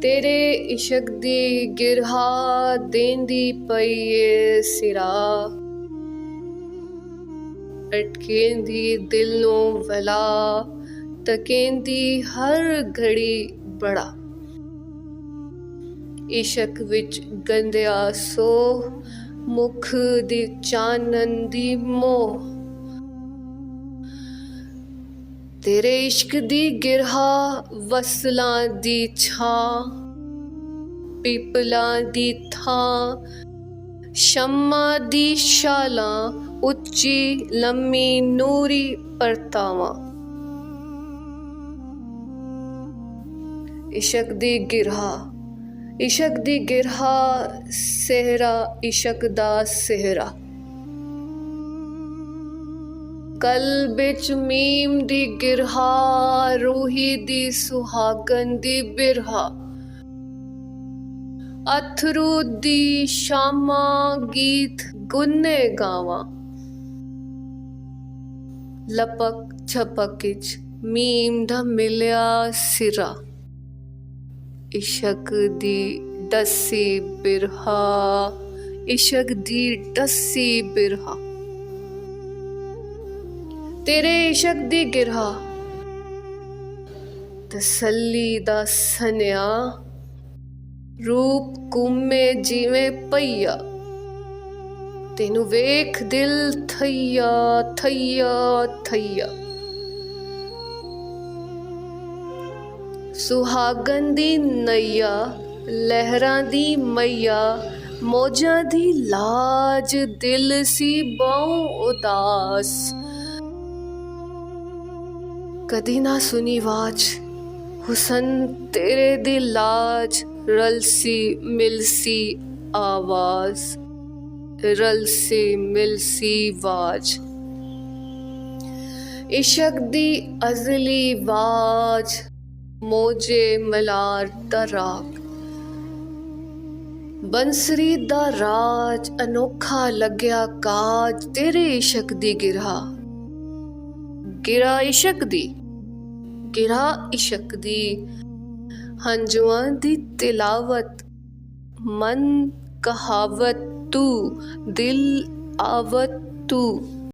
तेरे इश्क दी गिरहा देंदी पई ए सिरा, अटकेंदी दिल नूं वला, तकेंदी हर घड़ी बड़ा। इश्क विच गंदिया सो, मुख दी चानन दी मोह। तेरे इश्क दी गिरहा वसलां दी छां, पीपलां दी थां, शम्मा दी शालां, उच्ची लम्मी नूरी परतावां। इश्क दी गिरहा, इश्क दी गिरहा, सेहरा इश्क दा सेहरा। कल्ब बिच मीम दी गिरहा, रूही दी सुहागन दी बिरहा। अथरू दी शामा गीत गुन्ने गावां। लपक छपक इच मीम दा मिलिया सिरा। इश्क दी डस्सी बिरहा, इश्क दी डस्सी बिरहा। तेरे इश्क दी गिरहा, तसल्ली दा सनेहा, रूप घूमे जिवें पईया। तेनू वेख दिल थैया थैया थैया। सुहागन दी नैया, लहरां दी मैया, मौजां दी लाज, दिल सी बाऊं उदास। कदी ना सुनी वाज, हुसन तेरे दी लाज, रलसी मिलसी आवाज, रलसी मिलसी वाज। इश्क दी अजली वाज, मौजे मलार दा राग। बंसरी दा राज, अनोखा लग्या काज, तेरे इश्क दी गिरहा। गिरा इश्क दी, गिरा इश्क दी, हंजुआं दी तिलावत, मन कहावत तू, दिल आवत तू।